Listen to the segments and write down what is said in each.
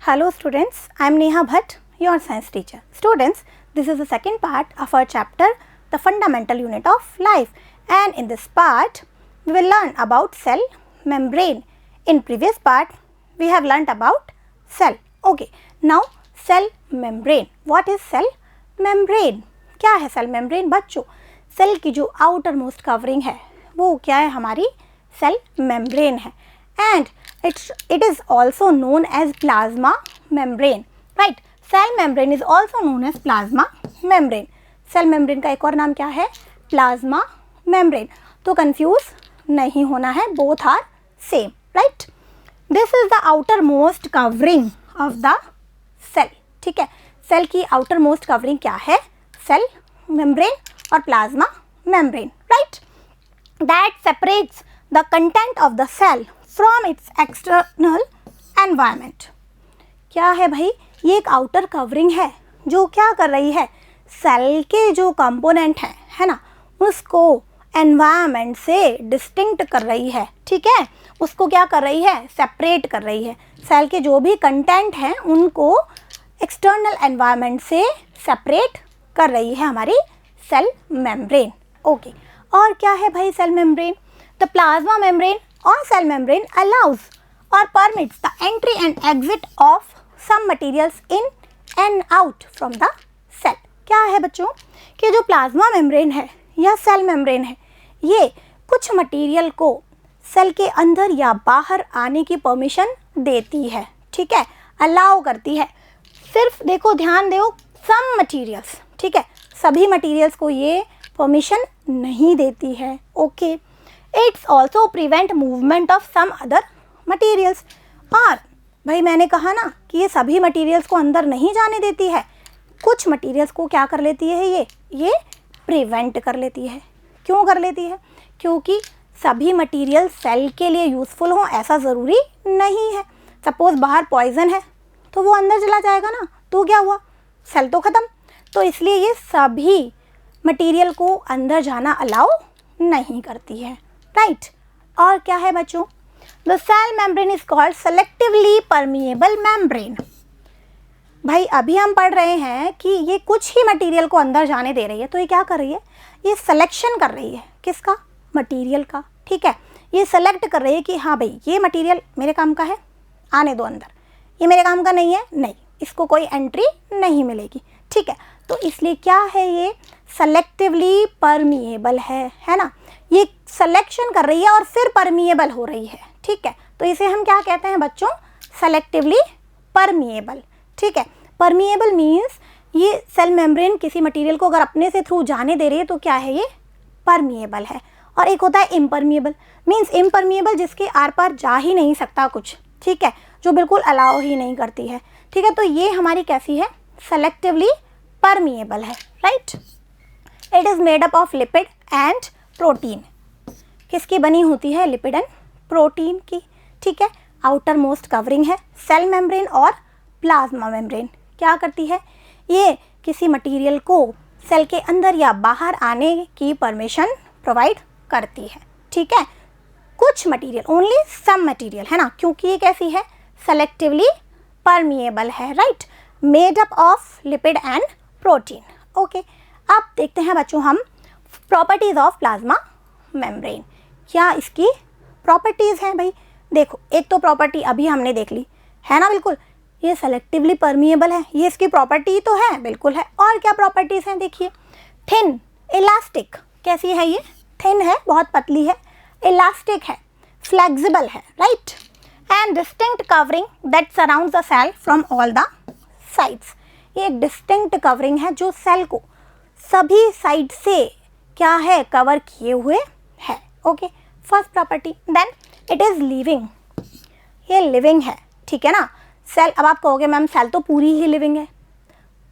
Hello students, I am Neha Bhatt, your science teacher. Students, this is the second part of our chapter, the fundamental unit of life, and in this part we will learn about cell membrane. In previous part we have learnt about cell. Okay, now cell membrane. What is cell membrane? क्या है cell membrane बच्चों? Cell की जो outer most covering है वो क्या है, हमारी सेल मेम्ब्रेन है. And it is also known as plasma membrane, right? Cell membrane is also known as plasma membrane. Cell membrane का एक और नाम क्या है? Plasma membrane. तो confuse नहीं होना है, both are same, right? This is the outermost covering of the cell. ठीक है, सेल की outermost covering क्या है? Cell membrane और plasma membrane, right? That separates the content of the cell from its external environment. क्या है भाई? ये एक आउटर कवरिंग है जो क्या कर रही है, सेल के जो कंपोनेंट है ना, उसको एनवायरनमेंट से डिस्टिंक्ट कर रही है. ठीक है, उसको क्या कर रही है, सेपरेट कर रही है. सेल के जो भी कंटेंट हैं उनको एक्सटर्नल एनवायरनमेंट से सेपरेट कर रही है हमारी सेल मेम्ब्रेन. ओके, और क्या है भाई cell membrane? The plasma membrane or cell membrane allows or permits the entry and exit of some materials in and out from the cell. क्या है बच्चों कि जो प्लाज्मा मेम्ब्रेन है या सेल मेम्ब्रेन है, ये कुछ मटेरियल को सेल के अंदर या बाहर आने की परमिशन देती है. ठीक है, अलाउ करती है. सिर्फ देखो, ध्यान दो, सम मटेरियल्स. ठीक है, सभी मटेरियल्स को ये परमिशन नहीं देती है. Okay, it's also prevent movement of some other materials. और भाई मैंने कहा ना कि ये सभी मटीरियल्स को अंदर नहीं जाने देती है, कुछ मटीरियल्स को क्या कर लेती है, ये प्रिवेंट कर लेती है. क्यों कर लेती है? क्योंकि सभी मटीरियल सेल के लिए यूज़फुल हो ऐसा ज़रूरी नहीं है. सपोज़ बाहर पॉइजन है तो वो अंदर चला जाएगा ना, तो क्या हुआ, सेल तो ख़त्म. तो इसलिए ये सभी मटीरियल को अंदर जाना अलाउ नहीं करती है, राइट? और क्या है बच्चों? The cell membrane is called selectively permeable membrane. भाई अभी हम पढ़ रहे हैं कि ये कुछ ही मटेरियल को अंदर जाने दे रही है, तो ये क्या कर रही है, ये सिलेक्शन कर रही है. किसका? मटेरियल का. ठीक है, ये सेलेक्ट कर रही है कि हाँ भाई ये मटेरियल मेरे काम का है, आने दो अंदर. ये मेरे काम का नहीं है, नहीं, इसको कोई एंट्री नहीं मिलेगी. ठीक है, तो इसलिए क्या है, ये सेलेक्टिवली परमिएबल है ना. ये सिलेक्शन कर रही है और फिर परमिएबल हो रही है. ठीक है, तो इसे हम क्या कहते हैं बच्चों? Selectively permeable. ठीक है, परमिएबल मीन्स ये सेल मेम्ब्रेन किसी मटेरियल को अगर अपने से थ्रू जाने दे रही है तो क्या है, ये परमिएबल है. और एक होता है इम्परमिएबल, मीन्स इम्परमिएबल जिसके आर पार जा ही नहीं सकता कुछ. ठीक है, जो बिल्कुल अलाउ ही नहीं करती है. ठीक है, तो ये हमारी कैसी है, सेलेक्टिवली परमिएबल है, right? It is made up of lipid and protein. किसकी बनी होती है? लिपिड एंड प्रोटीन की. ठीक है, आउटर मोस्ट कवरिंग है सेल मेम्ब्रेन और प्लाज्मा मेम्ब्रेन. क्या करती है, ये किसी मटेरियल को सेल के अंदर या बाहर आने की परमिशन प्रोवाइड करती है. ठीक है, कुछ मटेरियल, ओनली सम मटेरियल, है ना, क्योंकि ये कैसी है, सेलेक्टिवली परमिएबल है, right? Made up of lipid and protein. Okay, अब देखते हैं बच्चों हम प्रॉपर्टीज़ ऑफ प्लाज्मा मेम्ब्रेन. क्या इसकी प्रॉपर्टीज़ हैं भाई? देखो, एक तो प्रॉपर्टी अभी हमने देख ली है ना, बिल्कुल, ये सेलेक्टिवली परमिएबल है, ये इसकी प्रॉपर्टी तो है, बिल्कुल है. और क्या प्रॉपर्टीज़ हैं देखिए, थिन, इलास्टिक. कैसी है ये? थिन है, बहुत पतली है, इलास्टिक है, फ्लेक्सिबल है, right? And distinct covering that surrounds the cell from all the sides. ये एक डिस्टिंक्ट कवरिंग है जो सेल को सभी साइड से क्या है, कवर किए हुए है. Okay, first property. Then it is living. ये लिविंग है. ठीक है ना, सेल. अब आप कहोगे मैम सेल तो पूरी ही लिविंग है,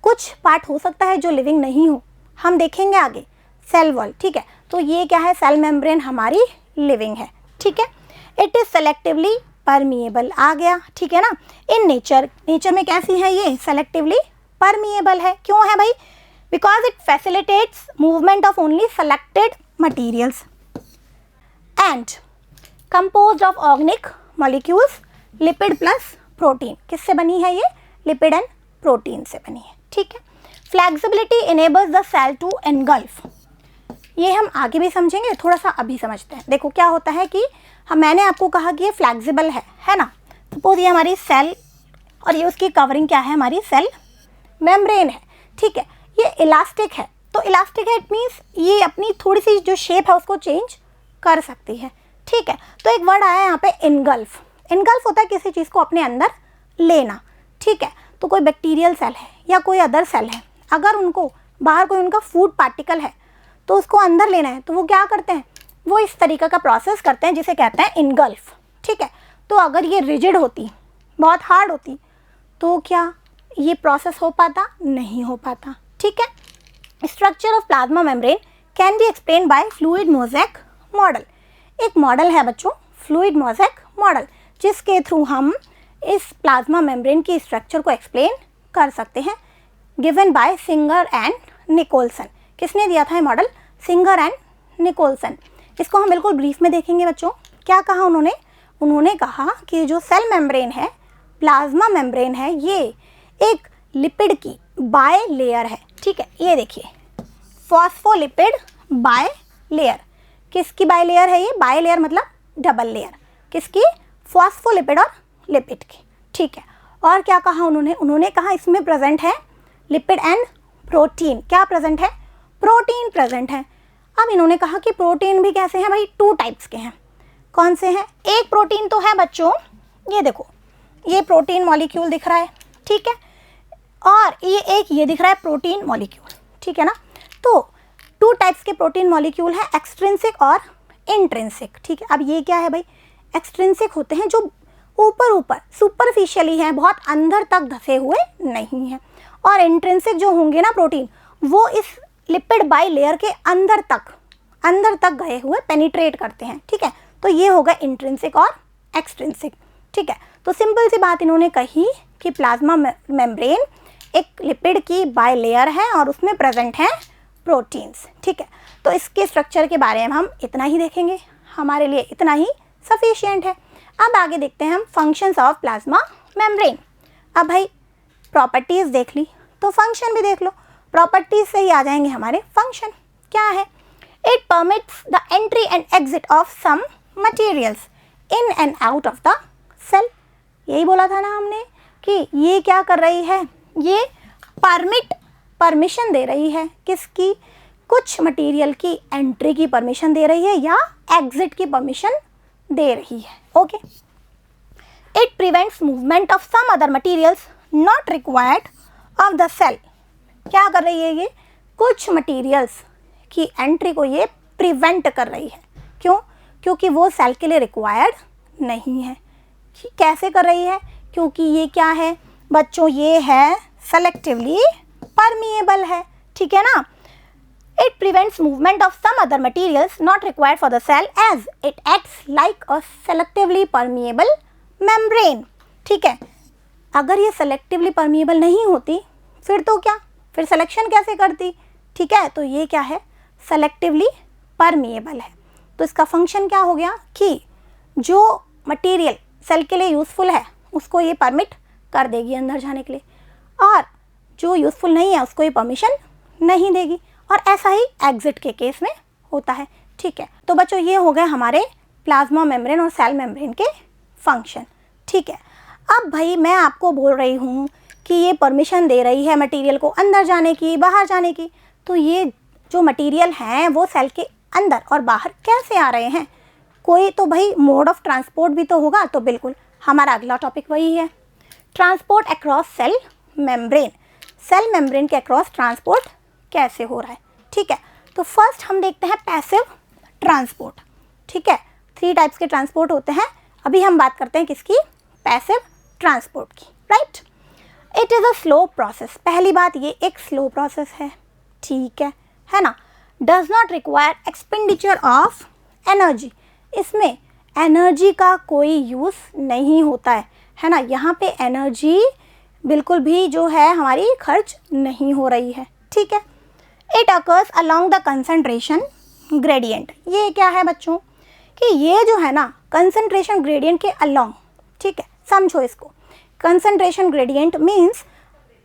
कुछ पार्ट हो सकता है जो लिविंग नहीं हो, हम देखेंगे आगे. Cell wall. ठीक है, तो ये क्या है, सेल मेम्ब्रेन हमारी लिविंग है. ठीक है, इट इज़ सेलेक्टिवली परमिएबल आ गया. ठीक है ना. इन नेचर में कैसी है ये, सेलेक्टिवली परमिएबल है. क्यों है भाई? Because it facilitates movement of only selected materials and composed of organic molecules, lipid plus protein. किससे बनी है ये? लिपिड एंड प्रोटीन से बनी है, ठीक है। Flexibility enables the cell to engulf, ये हम आगे भी समझेंगे, थोड़ा सा अभी समझते हैं। देखो क्या होता है कि मैंने आपको कहा कि ये फ्लेक्सिबल है ना। सपोज ये हमारी सेल और ये उसकी कवरिंग क्या है? हमारी सेल मेम्ब्रेन है, ठीक है। ये इलास्टिक है, तो इलास्टिक है इट मीन्स ये अपनी थोड़ी सी जो शेप है उसको चेंज कर सकती है, ठीक है। तो एक वर्ड आया यहाँ पे इनगल्फ। इनगल्फ होता है किसी चीज़ को अपने अंदर लेना, ठीक है। तो कोई बैक्टीरियल सेल है या कोई अदर सेल है, अगर उनको बाहर कोई उनका फूड पार्टिकल है तो उसको अंदर लेना है, तो वो क्या करते हैं? वो इस तरीक़े का प्रोसेस करते हैं जिसे कहते हैं इनगल्फ, ठीक है। तो अगर ये रिजिड होती, बहुत हार्ड होती, तो क्या ये प्रोसेस हो पाता? नहीं हो पाता, ठीक है। Structure of plasma membrane can be explain by fluid mosaic model. एक मॉडल है बच्चों, फ्लूइड मोज़ेक मॉडल, जिसके थ्रू हम इस प्लाज्मा मेम्ब्रेन की स्ट्रक्चर को एक्सप्लेन कर सकते हैं। Given by Singer and Nicolson. किसने दिया था ये मॉडल? Singer and Nicolson. इसको हम बिल्कुल ब्रीफ में देखेंगे बच्चों। क्या कहा उन्होंने? उन्होंने कहा कि जो सेल मेम्ब्रेन है, प्लाज्मा मेम्ब्रेन है, ये एक लिपिड की बाय लेयर है, ठीक है। ये देखिए, फॉस्फोलिपिड बाय लेयर। किसकी बाय लेयर है ये? बाय लेयर मतलब डबल लेयर। किसकी? फॉस्फोलिपिड और लिपिड की, ठीक है। और क्या कहा उन्होंने? उन्होंने कहा इसमें प्रेजेंट है लिपिड एंड प्रोटीन। क्या प्रेजेंट है? प्रोटीन प्रेजेंट है। अब इन्होंने कहा कि प्रोटीन भी कैसे हैं भाई? 2 टाइप्स के हैं। कौन से हैं? एक प्रोटीन तो है बच्चों, ये देखो, ये प्रोटीन मॉलिक्यूल दिख रहा है, ठीक है। और ये दिख रहा है प्रोटीन मॉलिक्यूल, ठीक है ना। तो 2 टाइप्स के प्रोटीन मॉलिक्यूल हैं, एक्सट्रिंसिक और इंट्रिंसिक, ठीक है। अब ये क्या है भाई? एक्सट्रिंसिक होते हैं जो ऊपर सुपरफिशियली हैं, बहुत अंदर तक धसे हुए नहीं हैं। और इंट्रिंसिक जो होंगे ना प्रोटीन, वो इस लिपिड बाई लेयर के अंदर तक गए हुए पेनिट्रेट करते हैं, ठीक है। तो ये होगा इंट्रिंसिक और एक्सट्रिंसिक, ठीक है। तो सिंपल सी बात इन्होंने कही कि प्लाज्मा मेम्ब्रेन एक लिपिड की बाय लेयर है और उसमें प्रेजेंट हैं प्रोटीन्स, ठीक है। तो इसके स्ट्रक्चर के बारे में हम इतना ही देखेंगे, हमारे लिए इतना ही सफिशिएंट है। अब आगे देखते हैं हम फंक्शंस ऑफ प्लाज्मा मेम्ब्रेन। अब भाई प्रॉपर्टीज़ देख ली तो फंक्शन भी देख लो। प्रॉपर्टीज से ही आ जाएंगे हमारे फंक्शन। क्या है? It permits the entry and exit of some materials in and out of the cell. यही बोला था ना हमने कि ये क्या कर रही है? ये परमिशन दे रही है। किसकी? कुछ मटेरियल की एंट्री की परमिशन दे रही है या एग्जिट की परमिशन दे रही है, okay. It prevents movement of some other materials not required of the cell. क्या कर रही है ये? कुछ मटेरियल्स की एंट्री को ये प्रिवेंट कर रही है। क्यों? क्योंकि वो सेल के लिए रिक्वायर्ड नहीं है। कैसे कर रही है? क्योंकि ये क्या है बच्चों? ये है सेलेक्टिवली परमिएबल है, ठीक है ना। It prevents movement of some other materials not required for the cell as it acts like a selectively permeable membrane, ठीक है। अगर ये सेलेक्टिवली परमिएबल नहीं होती फिर तो क्या? फिर सिलेक्शन कैसे करती? ठीक है, तो ये क्या है? सेलेक्टिवली परमिएबल है। तो इसका फंक्शन क्या हो गया कि जो मटेरियल सेल के लिए यूज़फुल है उसको ये परमिट कर देगी अंदर जाने के लिए, और जो यूज़फुल नहीं है उसको ये परमिशन नहीं देगी। और ऐसा ही एग्जिट के केस में होता है, ठीक है। तो बच्चों ये हो गए हमारे प्लाज्मा मेम्ब्रेन और सेल मेम्ब्रेन के फंक्शन, ठीक है। अब भाई मैं आपको बोल रही हूँ कि ये परमिशन दे रही है मटेरियल को अंदर जाने की, बाहर जाने की, तो ये जो मटेरियल हैं वो सेल के अंदर और बाहर कैसे आ रहे हैं? कोई तो भाई मोड ऑफ ट्रांसपोर्ट भी तो होगा। तो बिल्कुल हमारा अगला टॉपिक वही है, transport across cell membrane. Cell membrane के अक्रॉस ट्रांसपोर्ट कैसे हो रहा है, ठीक है। तो फर्स्ट हम देखते हैं पैसिव ट्रांसपोर्ट, ठीक है। 3 टाइप्स के ट्रांसपोर्ट होते हैं। अभी हम बात करते हैं किसकी? पैसिव ट्रांसपोर्ट की, right. It is a slow process. पहली बात, ये एक स्लो प्रोसेस है, ठीक है ना। Does not require expenditure of energy. इसमें एनर्जी का कोई यूज़ नहीं होता है ना। यहाँ पे एनर्जी बिल्कुल भी जो है हमारी खर्च नहीं हो रही है, ठीक है। It occurs along the concentration gradient. ये क्या है बच्चों कि ये जो है ना कंसंट्रेशन ग्रेडियंट के अलॉन्ग, ठीक है, समझो इसको। कंसंट्रेशन ग्रेडियंट मीन्स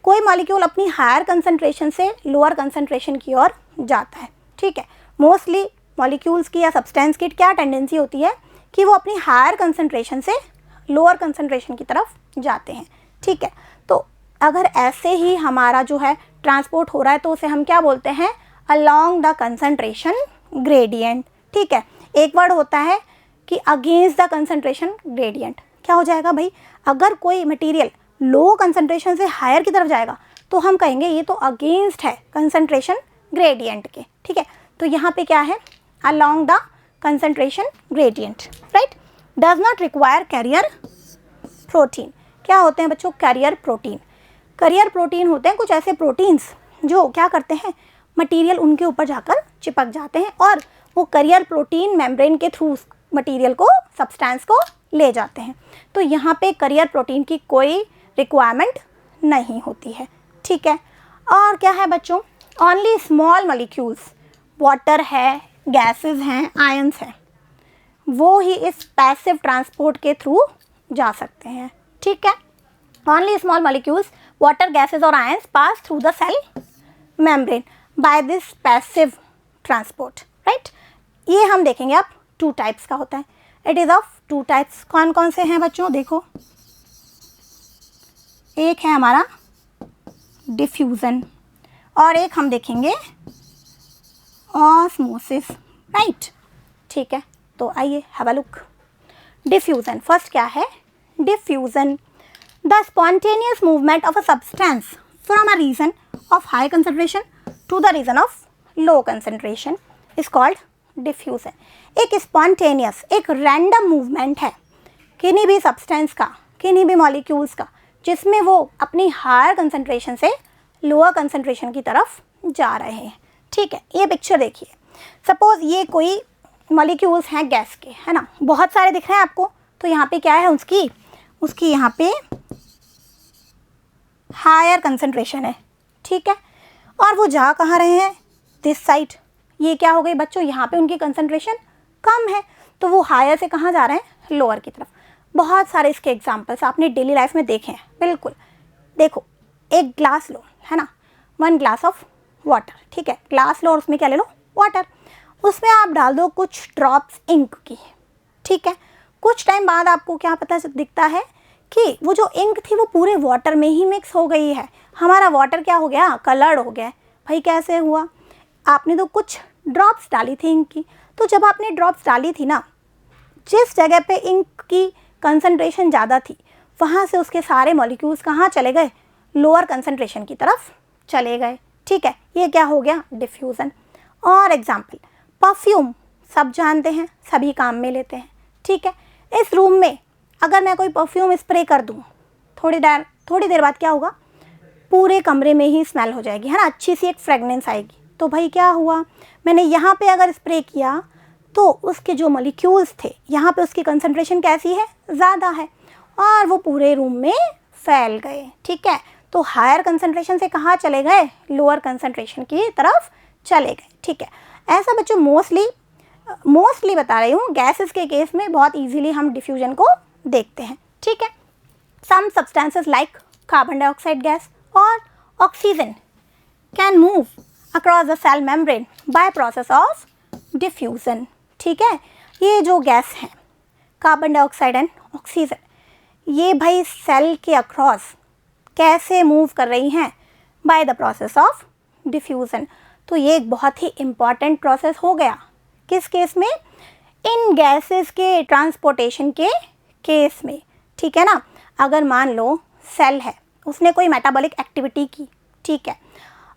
कोई मॉलिक्यूल अपनी हायर कंसंट्रेशन से लोअर कंसंट्रेशन की ओर जाता है, ठीक है। मोस्टली मॉलिक्यूल्स की या सब्सटेंस की क्या टेंडेंसी होती है कि वो अपनी हायर कंसंट्रेशन से लोअर कंसंट्रेशन की तरफ जाते हैं, ठीक है। तो अगर ऐसे ही हमारा जो है ट्रांसपोर्ट हो रहा है तो उसे हम क्या बोलते हैं, अलोंग द कंसंट्रेशन ग्रेडियंट, ठीक है। एक वर्ड होता है कि अगेंस्ट द कंसंट्रेशन ग्रेडियंट। क्या हो जाएगा भाई, अगर कोई मटेरियल लो कंसंट्रेशन से हायर की तरफ जाएगा तो हम कहेंगे ये तो अगेंस्ट है कंसंट्रेशन ग्रेडियंट के, ठीक है। तो यहाँ पे क्या है, along the concentration gradient, right. Does not require carrier protein. क्या होते हैं बच्चों, कैरियर प्रोटीन। कैरियर प्रोटीन होते हैं कुछ ऐसे प्रोटीन्स जो क्या करते हैं, मटेरियल उनके ऊपर जाकर चिपक जाते हैं और वो कैरियर प्रोटीन मेम्ब्रेन के थ्रू मटेरियल को, सब्सटेंस को ले जाते हैं। तो यहाँ पे कैरियर प्रोटीन की कोई रिक्वायरमेंट नहीं होती है, ठीक है। और क्या है बच्चों, ओनली स्मॉल मॉलिक्यूल्स, वाटर है, गैसेस हैं, आयंस हैं, वो ही इस पैसिव ट्रांसपोर्ट के थ्रू जा सकते हैं, ठीक है। Only small molecules, water, gases और ions pass through the cell membrane by this passive transport, right. ये हम देखेंगे अब 2 टाइप्स का होता है। It is of 2 types. कौन कौन से हैं बच्चों, देखो। एक है हमारा डिफ्यूज़न और एक हम देखेंगे ऑस्मोसिस, राइट, ठीक है। तो आइए have a look. Diffusion, first क्या है, diffusion the spontaneous movement of a substance from a region of high concentration to the region of low concentration is called diffusion. एक स्पॉन्टेनियस, एक रैंडम मूवमेंट है किन्हीं भी सब्सटेंस का, किन्हीं भी मॉलिक्यूल्स का, जिसमें वो अपनी हायर कंसंट्रेशन से लोअर कंसंट्रेशन की तरफ जा रहे हैं, ठीक है। ये पिक्चर देखिए, सपोज ये कोई मॉलिक्यूल्स हैं गैस के, है ना, बहुत सारे दिख रहे हैं आपको। तो यहाँ पे क्या है, उसकी यहाँ पे हायर कंसंट्रेशन है, ठीक है। और वो जा कहाँ रहे हैं, दिस साइड। ये क्या हो गई बच्चों, यहाँ पे उनकी कंसंट्रेशन कम है तो वो हायर से कहाँ जा रहे हैं, लोअर की तरफ। बहुत सारे इसके एग्जांपल्स आपने डेली लाइफ में देखे हैं, बिल्कुल। देखो, एक ग्लास लो, है ना, 1 ग्लास ऑफ वाटर, ठीक है। ग्लास लो और उसमें क्या ले लो, वाटर। उसमें आप डाल दो कुछ ड्रॉप्स इंक की, ठीक है। कुछ टाइम बाद आपको क्या पता दिखता है कि वो जो इंक थी वो पूरे वाटर में ही मिक्स हो गई है। हमारा वाटर क्या हो गया, कलर्ड हो गया। भाई कैसे हुआ, आपने तो कुछ ड्रॉप्स डाली थी इंक की। तो जब आपने ड्रॉप्स डाली थी ना, जिस जगह पे इंक की कंसंट्रेशन ज़्यादा थी वहाँ से उसके सारे मॉलिक्यूल्स कहाँ चले गए, लोअर कंसंट्रेशन की तरफ चले गए, ठीक है। ये क्या हो गया, डिफ्यूज़न। और एग्जाम्पल, परफ्यूम सब जानते हैं, सभी काम में लेते हैं, ठीक है। इस रूम में अगर मैं कोई परफ्यूम स्प्रे कर दूँ, थोड़ी देर बाद क्या होगा, पूरे कमरे में ही स्मेल हो जाएगी, है ना, अच्छी सी एक फ्रेगनेंस आएगी। तो भाई क्या हुआ, मैंने यहाँ पे अगर स्प्रे किया तो उसके जो मॉलिक्यूल्स थे यहाँ पे उसकी कंसंट्रेशन कैसी है, ज़्यादा है, और वो पूरे रूम में फैल गए, ठीक है। तो हायर कंसंट्रेशन से कहाँ चले गए, लोअर कंसंट्रेशन की तरफ चले गए, ठीक है। ऐसा बच्चों मोस्टली बता रही हूँ, गैसेस के केस में बहुत इजीली हम डिफ्यूजन को देखते हैं, ठीक है। Some substances like carbon dioxide gas और oxygen can move across the cell membrane by process of diffusion, ठीक है। ये जो गैस हैं, कार्बन डाइऑक्साइड एंड ऑक्सीजन, ये भाई सेल के अक्रॉस कैसे मूव कर रही हैं, by the process of diffusion. तो ये एक बहुत ही इम्पॉर्टेंट प्रोसेस हो गया, किस केस में, इन गैसेस के ट्रांसपोर्टेशन के केस में, ठीक है ना। अगर मान लो सेल है, उसने कोई मेटाबॉलिक एक्टिविटी की, ठीक है,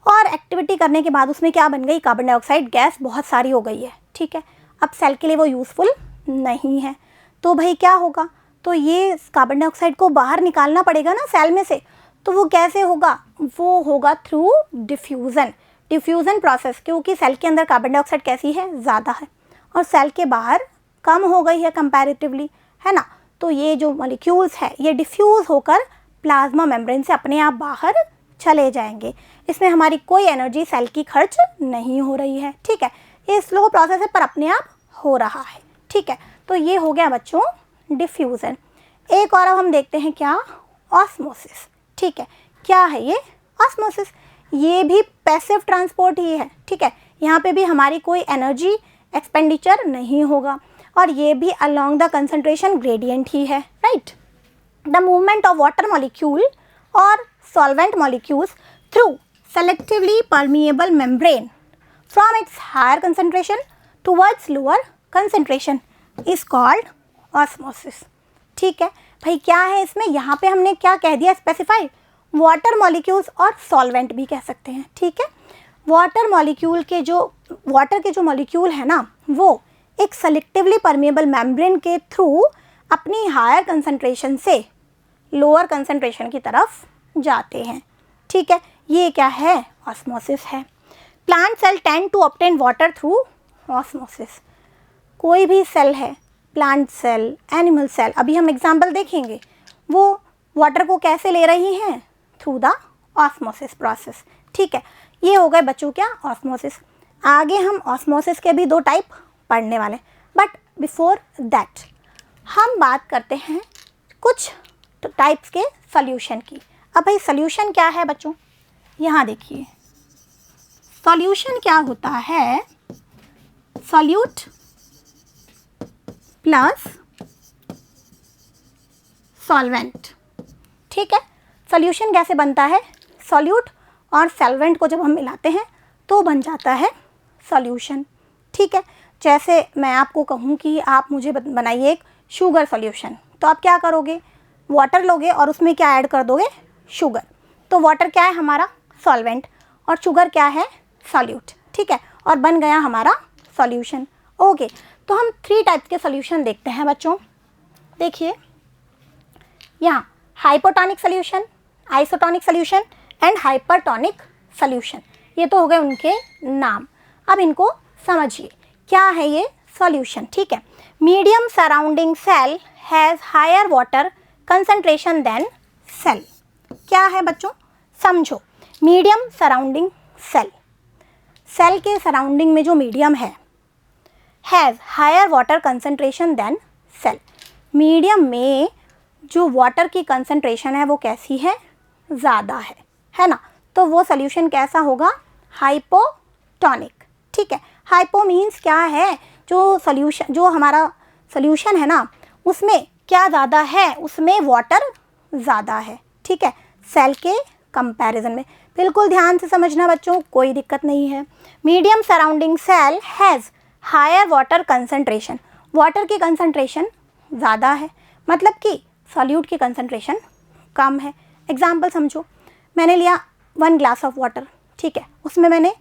और एक्टिविटी करने के बाद उसमें क्या बन गई, कार्बन डाइऑक्साइड गैस बहुत सारी हो गई है, ठीक है। अब सेल के लिए वो यूज़फुल नहीं है, तो भाई क्या होगा, तो ये कार्बन डाइऑक्साइड को बाहर निकालना पड़ेगा ना सेल में से। तो वो कैसे होगा, वो होगा थ्रू डिफ्यूज़न प्रोसेस, क्योंकि सेल के अंदर कार्बन डाइऑक्साइड कैसी है, ज़्यादा है, और सेल के बाहर कम हो गई है कंपैरेटिवली, है ना। तो ये जो मॉलिक्यूल्स है ये डिफ्यूज़ होकर प्लाज्मा मेम्ब्रेन से अपने आप बाहर चले जाएंगे। इसमें हमारी कोई एनर्जी सेल की खर्च नहीं हो रही है, ठीक है। ये स्लो प्रोसेस है पर अपने आप हो रहा है, ठीक है। तो ये हो गया बच्चों डिफ्यूज़न। एक और अब हम देखते हैं क्या, ऑस्मोसिस। ठीक है, क्या है ये? ऑस्मोसिस। ये भी पैसिव ट्रांसपोर्ट ही है। ठीक है, यहाँ पे भी हमारी कोई एनर्जी एक्सपेंडिचर नहीं होगा और ये भी अलोंग द कंसंट्रेशन ग्रेडियंट ही है, right. The movement of water molecule और solvent molecules through selectively permeable membrane from its higher concentration towards lower concentration is called osmosis। ठीक है भाई, क्या है इसमें? यहाँ पे हमने क्या कह दिया स्पेसिफाई? वाटर मॉलिक्यूल्स और सॉल्वेंट भी कह सकते हैं। ठीक है, वाटर के जो मॉलिक्यूल है ना, वो एक सेलेक्टिवली परमेबल मेम्ब्रेन के थ्रू अपनी हायर कंसंट्रेशन से लोअर कंसंट्रेशन की तरफ जाते हैं। ठीक है, ये क्या है? ऑस्मोसिस है। Plant cell tend to obtain water through osmosis. कोई भी सेल है, प्लांट सेल, एनिमल सेल, अभी हम एग्जाम्पल देखेंगे, वो वाटर को कैसे ले रही हैं? Through the osmosis process. ठीक है, ये हो गए बच्चों क्या? ऑस्मोसिस। आगे हम ऑस्मोसिस के भी 2 टाइप पढ़ने वाले, बट बिफोर दैट हम बात करते हैं कुछ टाइप्स के सॉल्यूशन की। अब भाई सॉल्यूशन क्या है बच्चों? यहाँ देखिए, सॉल्यूशन क्या होता है? Solute plus solvent. ठीक है, सॉल्यूशन कैसे बनता है? सॉल्यूट और सॉल्वेंट को जब हम मिलाते हैं तो बन जाता है सॉल्यूशन। ठीक है, जैसे मैं आपको कहूँ कि आप मुझे बनाइए एक शुगर सॉल्यूशन, तो आप क्या करोगे? वाटर लोगे और उसमें क्या ऐड कर दोगे? शुगर। तो वाटर क्या है हमारा? सॉल्वेंट, और शुगर क्या है? सॉल्यूट। ठीक है, और बन गया हमारा सॉल्यूशन। ओके, तो हम 3 टाइप्स के सॉल्यूशन देखते हैं बच्चों। देखिए यहाँ hypotonic solution, isotonic solution and hypertonic solution. ये तो हो गए उनके नाम। अब इनको समझिए, क्या है ये सॉल्यूशन? ठीक है, medium surrounding cell has higher water concentration than cell. क्या है बच्चों? समझो, मीडियम सराउंडिंग सेल, सेल के सराउंडिंग में जो मीडियम है, has higher water concentration than cell. Medium में जो वाटर की कंसंट्रेशन है वो कैसी है? ज़्यादा है ना। तो वो सॉल्यूशन कैसा होगा? हाइपोटोनिक। ठीक है, हाइपो मीन्स क्या है? जो हमारा सॉल्यूशन है ना, उसमें क्या ज़्यादा है? उसमें वाटर ज़्यादा है। ठीक है, सेल के कंपैरिजन में। बिल्कुल ध्यान से समझना बच्चों, कोई दिक्कत नहीं है। Medium surrounding cell has higher water concentration. Water की कंसंट्रेशन ज़्यादा है, मतलब कि सॉल्यूट की कंसंट्रेशन कम है। एग्जाम्पल समझो, मैंने लिया 1 ग्लास ऑफ वाटर। ठीक है, उसमें मैंने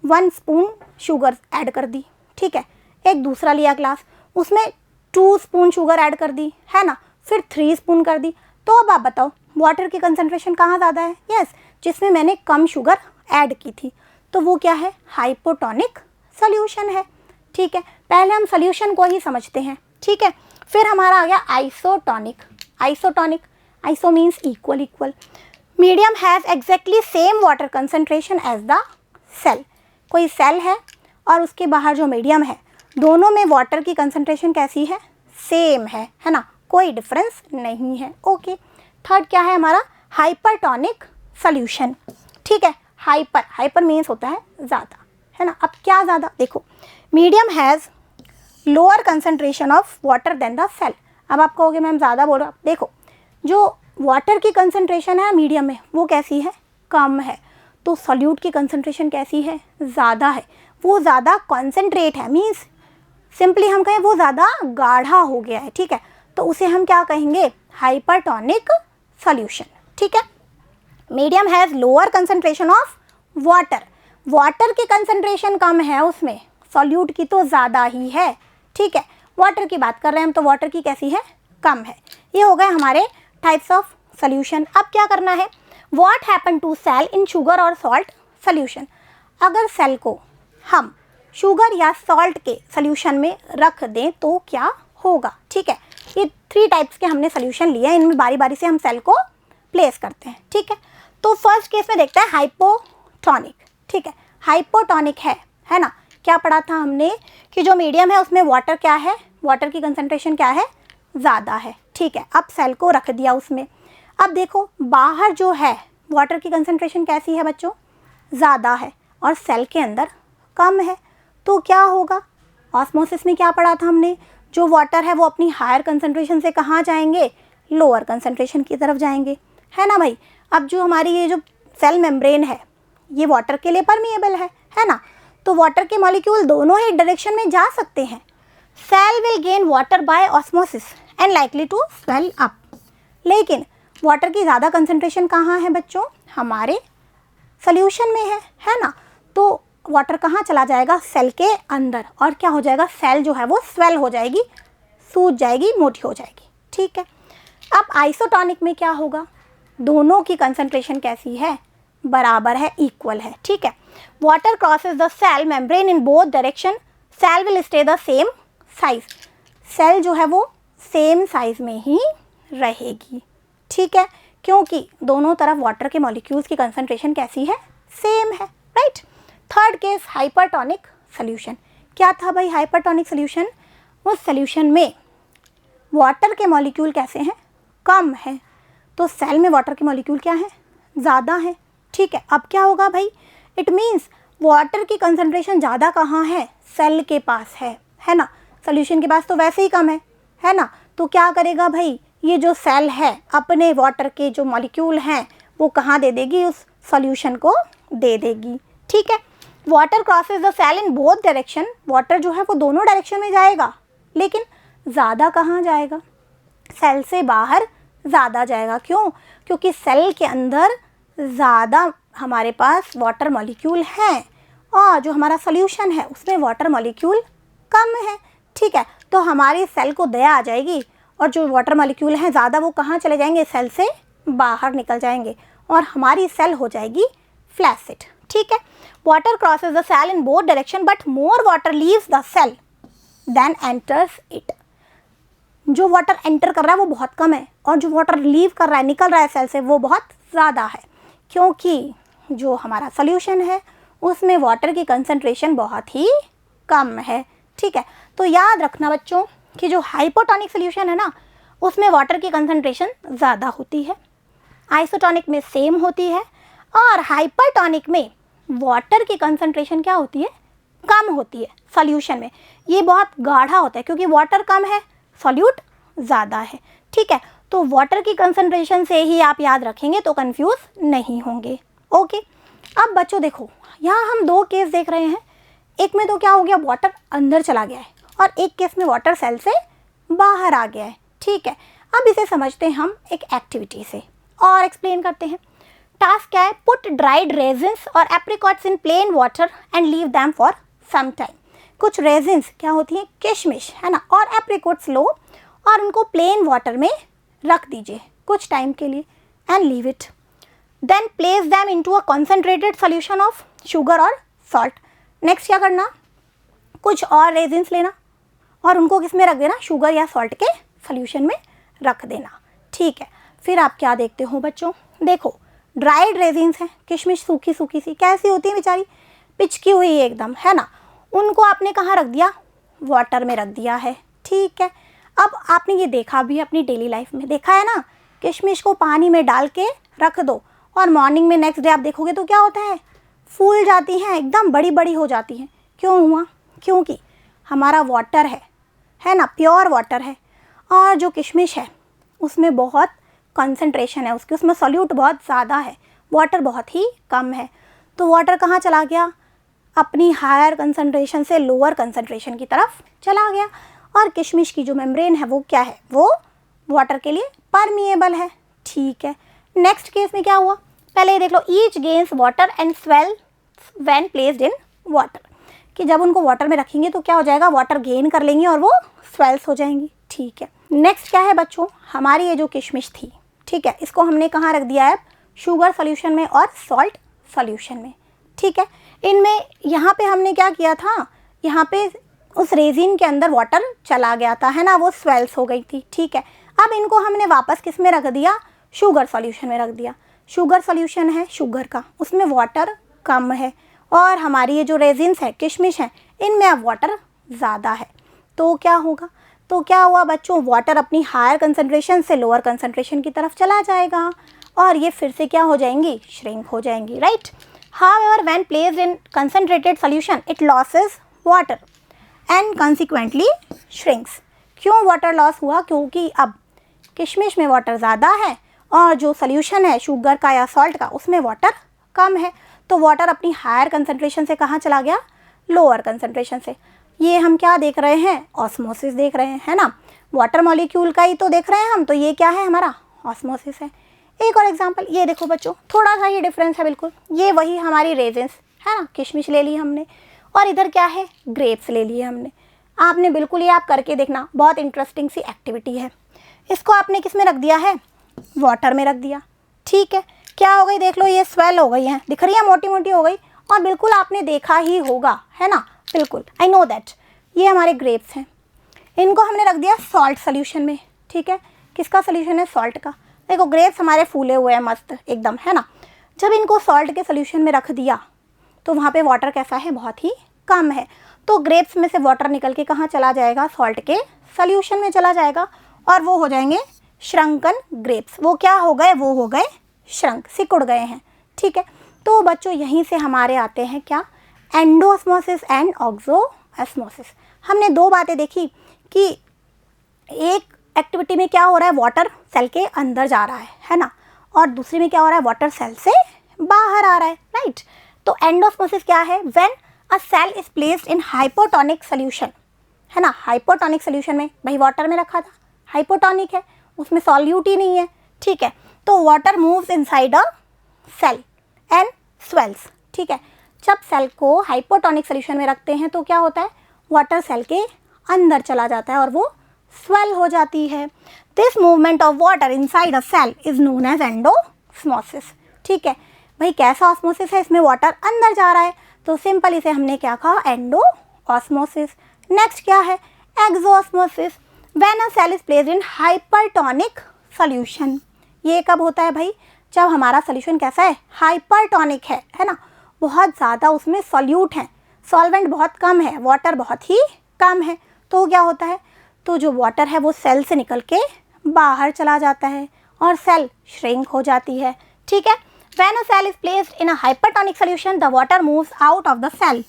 1 स्पून शुगर ऐड कर दी। ठीक है, एक दूसरा लिया ग्लास, उसमें 2 स्पून शुगर ऐड कर दी, है ना, फिर 3 स्पून कर दी। तो अब आप बताओ वाटर की कंसंट्रेशन कहाँ ज़्यादा है? यस, जिसमें मैंने कम शुगर ऐड की थी, तो वो क्या है? हाइपोटोनिक सॉल्यूशन है। ठीक है, पहले हम सॉल्यूशन को ही समझते हैं। ठीक है, फिर हमारा आ गया isotonic. Isotonic, iso means equal, equal. Medium has exactly same water concentration as the cell. कोई सेल है और उसके बाहर जो मीडियम है, दोनों में वाटर की कंसंट्रेशन कैसी है? सेम है ना, कोई डिफरेंस नहीं है। ओके, थर्ड क्या है हमारा? Hypertonic solution. ठीक है, हाइपर मीन्स होता है ज़्यादा, है ना। अब क्या ज़्यादा? देखो, medium has lower concentration of water than the cell. अब आप कहोगे मैम ज़्यादा बोल रहा, देखो जो वाटर की कंसंट्रेशन है मीडियम में वो कैसी है? कम है। तो सॉल्यूट की कंसंट्रेशन कैसी है? ज़्यादा है। वो ज़्यादा कॉन्सेंट्रेट है, मीन्स सिंपली हम कहें वो ज़्यादा गाढ़ा हो गया है। ठीक है, तो उसे हम क्या कहेंगे? Hypertonic solution. ठीक है, medium has lower concentration of water. Water की कंसंट्रेशन कम है उसमें, सॉल्यूट की तो ज़्यादा ही है। ठीक है, वाटर की बात कर रहे हैं हम, तो वाटर की कैसी है? कम है। ये हो गए हमारे टाइप्स ऑफ सॉल्यूशन। अब क्या करना है? What happen to cell in sugar और सॉल्ट सॉल्यूशन। अगर सेल को हम शुगर या सॉल्ट के सॉल्यूशन में रख दें तो क्या होगा? ठीक है, ये 3 टाइप्स के हमने सॉल्यूशन लिए हैं, इनमें बारी बारी से हम सेल को प्लेस करते हैं। ठीक है, तो फर्स्ट केस में देखते हैं हाइपोटोनिक। ठीक है, हाइपोटोनिक है ना। क्या पढ़ा था हमने कि जो मीडियम है उसमें वाटर क्या है? वाटर की कंसंट्रेशन क्या है? ज़्यादा है। ठीक है, अब सेल को रख दिया उसमें। अब देखो बाहर जो है वाटर की कंसंट्रेशन कैसी है बच्चों, ज़्यादा है, और सेल के अंदर कम है। तो क्या होगा, ऑस्मोसिस में क्या पढ़ा था हमने, जो वाटर है वो अपनी हायर कंसंट्रेशन से कहाँ जाएंगे, लोअर कंसंट्रेशन की तरफ जाएंगे, है ना भाई। अब जो हमारी ये जो सेल मेम्ब्रेन है ये वाटर के लिए परमिएबल है ना, तो वाटर के मॉलिक्यूल दोनों ही डायरेक्शन में जा सकते हैं। Cell will gain water by osmosis and likely to swell up. लेकिन वाटर की ज़्यादा कंसंट्रेशन कहाँ है बच्चों, हमारे सोल्यूशन में है ना, तो वाटर कहाँ चला जाएगा, सेल के अंदर, और क्या हो जाएगा, सेल जो है वो स्वेल हो जाएगी, सूज जाएगी, मोटी हो जाएगी, ठीक है। अब आइसोटोनिक में क्या होगा, दोनों की कंसंट्रेशन कैसी है, बराबर है, इक्वल है, ठीक है। Water crosses the cell membrane in both direction, cell will stay the same size. Cell जो है वो सेम साइज में ही रहेगी, ठीक है, क्योंकि दोनों तरफ वाटर के मॉलिक्यूल्स की कंसंट्रेशन कैसी है, सेम है, right. Third case hypertonic solution. क्या था भाई हाइपरटोनिक सोल्यूशन, उस सोल्यूशन में वाटर के मॉलिक्यूल कैसे हैं, कम है, तो सेल में वाटर के मॉलिक्यूल क्या है, ज़्यादा है, ठीक है। अब क्या होगा भाई, इट मीन्स वाटर की कंसंट्रेशन ज़्यादा कहाँ है, सेल के पास है ना, सोल्यूशन के पास तो वैसे ही कम है ना, तो क्या करेगा भाई, ये जो सेल है अपने वाटर के जो मॉलिक्यूल हैं वो कहाँ दे देगी, उस सोल्यूशन को दे देगी, ठीक है। Water crosses the cell in both direction, water जो है वो दोनों डायरेक्शन में जाएगा, लेकिन ज़्यादा कहाँ जाएगा, सेल से बाहर ज़्यादा जाएगा। क्यों, क्योंकि सेल के अंदर ज़्यादा हमारे पास वाटर मॉलिक्यूल हैं और जो हमारा सोल्यूशन है उसमें वाटर मॉलिक्यूल कम है, ठीक है। तो हमारी सेल को दया आ जाएगी और जो वाटर मॉलिक्यूल हैं ज़्यादा वो कहाँ चले जाएंगे, सेल से बाहर निकल जाएंगे और हमारी सेल हो जाएगी फ्लैसिड, ठीक है। Water crosses the cell in both direction but more water leaves the cell than enters it. जो वाटर एंटर कर रहा है वो बहुत कम है और जो वाटर लीव कर रहा है, निकल रहा है सेल से, वो बहुत ज़्यादा है, क्योंकि जो हमारा सोल्यूशन है उसमें वाटर की कंसंट्रेशन बहुत ही कम है, ठीक है। तो याद रखना बच्चों कि जो हाइपोटोनिक सोल्यूशन है ना उसमें वाटर की कंसंट्रेशन ज़्यादा होती है, आइसोटोनिक में सेम होती है, और हाइपरटोनिक में वाटर की कंसंट्रेशन क्या होती है, कम होती है सोल्यूशन में। ये बहुत गाढ़ा होता है क्योंकि वाटर कम है, सॉल्यूट ज़्यादा है, ठीक है। तो वाटर की कंसंट्रेशन से ही आप याद रखेंगे तो कंफ्यूज नहीं होंगे, ओके। अब बच्चों देखो यहाँ हम दो केस देख रहे हैं, एक में तो क्या हो गया, वाटर अंदर चला गया है और एक केस में वाटर सेल से बाहर आ गया है, ठीक है। अब इसे समझते हैं हम एक एक्टिविटी से और एक्सप्लेन करते हैं। टास्क क्या है, पुट ड्राइड रेजिन्स और apricots in plain water and leave them for some time. कुछ रेजिन्स क्या होती हैं, किशमिश, है ना, और एप्रिकॉट्स लो और उनको प्लेन वाटर में रख दीजिए कुछ टाइम के लिए and leave it, then place them into a concentrated solution of sugar और सॉल्ट। नेक्स्ट क्या करना, कुछ और रेजिन्स लेना और उनको किस में रख देना, शुगर या सॉल्ट के सोल्यूशन में रख देना, ठीक है। फिर आप क्या देखते हो बच्चों, देखो ड्राइड रेजिन्स हैं, किशमिश सूखी सूखी सी कैसी होती है बेचारी, पिचकी हुई एकदम, है ना, उनको आपने कहाँ रख दिया, वाटर में रख दिया है, ठीक है। अब आपने ये देखा भी अपनी डेली लाइफ में, देखा है ना, किशमिश को पानी में डाल के रख दो और मॉर्निंग में नेक्स्ट डे आप देखोगे तो क्या होता है, फूल जाती हैं, एकदम बड़ी बड़ी हो जाती हैं। क्यों हुआ, क्योंकि हमारा वाटर है ना, प्योर वाटर है, और जो किशमिश है उसमें बहुत कंसंट्रेशन है उसकी, उसमें सॉल्यूट बहुत ज़्यादा है, वाटर बहुत ही कम है। तो वाटर कहाँ चला गया, अपनी हायर कंसंट्रेशन से लोअर कंसंट्रेशन की तरफ चला गया, और किशमिश की जो मेम्ब्रेन है वो क्या है, वो वाटर के लिए परमिएबल है, ठीक है। नेक्स्ट केस में क्या हुआ, पहले ये देख लो, each gains water and swell when placed in water, कि जब उनको वाटर में रखेंगे तो क्या हो जाएगा, वाटर गेन कर लेंगे और वो स्वेल्स हो जाएंगी, ठीक है। नेक्स्ट क्या है बच्चों, हमारी ये जो किशमिश थी, ठीक है, इसको हमने कहाँ रख दिया है, शुगर सोल्यूशन में और सॉल्ट सोल्यूशन में, ठीक है। इनमें यहाँ पे हमने क्या किया था, यहाँ पे उस रेजिन के अंदर वाटर चला गया था, है ना, वो स्वेल्स हो गई थी, ठीक है। अब इनको हमने वापस किस में रख दिया, शुगर सोल्यूशन में रख दिया। शुगर सोल्यूशन है शुगर का, उसमें वाटर कम है, और हमारी ये जो रेजिन्स है, किशमिश है, इनमें अब वाटर ज़्यादा है, तो क्या होगा, तो क्या हुआ बच्चों, वाटर अपनी हायर कंसंट्रेशन से लोअर कंसंट्रेशन की तरफ चला जाएगा और ये फिर से क्या हो जाएंगी, श्रिंक हो जाएंगी, right. However when placed in concentrated solution it losses water and consequently shrinks. क्यों वाटर लॉस हुआ, क्योंकि अब किशमिश में वाटर ज़्यादा है और जो सोल्यूशन है शुगर का या सॉल्ट का उसमें वाटर कम है, तो वाटर अपनी हायर कंसंट्रेशन से कहाँ चला गया, लोअर कंसंट्रेशन से। ये हम क्या देख रहे हैं, ऑस्मोसिस देख रहे हैं, है ना। वाटर मॉलिक्यूल का ही तो देख रहे हैं हम, तो ये क्या है हमारा, ऑस्मोसिस है। एक और एग्जांपल ये देखो बच्चों, थोड़ा सा ही डिफरेंस है बिल्कुल। ये वही हमारी रेजिन्स है ना, किशमिश ले ली हमने, और इधर क्या है, ग्रेप्स ले लिए हमने। आपने बिल्कुल ये आप करके देखना, बहुत इंटरेस्टिंग सी एक्टिविटी है। इसको आपने किस में रख दिया है, वाटर में रख दिया, ठीक है। क्या हो गई देख लो, ये स्वेल हो गई है, दिख रही है, मोटी मोटी हो गई, और बिल्कुल आपने देखा ही होगा, है ना, बिल्कुल आई नो दैट। ये हमारे ग्रेप्स हैं, इनको हमने रख दिया सॉल्ट सोल्यूशन में, ठीक है। किसका सोल्यूशन है, सॉल्ट का। देखो ग्रेप्स हमारे फूले हुए हैं मस्त एकदम, है ना। जब इनको सॉल्ट के सोल्यूशन में रख दिया तो वहाँ पे वाटर कैसा है, बहुत ही कम है। तो ग्रेप्स में से वाटर निकल के कहाँ चला जाएगा, सॉल्ट के सोल्यूशन में चला जाएगा, और वो हो जाएंगे श्रंकन ग्रेप्स। वो क्या हो गए, वो हो गए श्रंक, सिकुड़ गए हैं, ठीक है। तो बच्चों यहीं से हमारे आते हैं क्या, एंडोऑस्मोसिस एंड ऑक्सोऑस्मोसिस। हमने दो बातें देखी कि एक एक्टिविटी में क्या हो रहा है, वाटर सेल के अंदर जा रहा है ना, और दूसरी में क्या हो रहा है, वाटर सेल से बाहर आ रहा है, राइट। तो एंडोऑस्मोसिस क्या है, when a cell is placed in hypotonic solution, है ना। हाइपोटोनिक सोल्यूशन में भाई वाटर में रखा था, हाइपोटोनिक है, उसमें सॉल्यूट ही नहीं है, ठीक है। तो water moves inside a cell and swells, ठीक है। जब सेल को हाइपोटोनिक सोल्यूशन में रखते हैं तो क्या होता है, वाटर सेल के अंदर चला जाता है और वो स्वेल हो जाती है। This movement of water inside a cell is known as endosmosis, ठीक है। भाई कैसा ऑस्मोसिस है, इसमें वाटर अंदर जा रहा है, तो सिंपल इसे हमने क्या कहा, एंडोऑस्मोसिस। नेक्स्ट क्या है, exosmosis, when a cell is placed in hypertonic solution. ये कब होता है भाई, जब हमारा सॉल्यूशन कैसा है, हाइपरटोनिक है ना, बहुत ज़्यादा उसमें सॉल्यूट है, सॉल्वेंट बहुत कम है, वाटर बहुत ही कम है। तो क्या होता है, तो जो वाटर है वो सेल से निकल के बाहर चला जाता है और सेल श्रिंक हो जाती है, ठीक है। When a cell is placed in a hypertonic solution the water moves out of the cell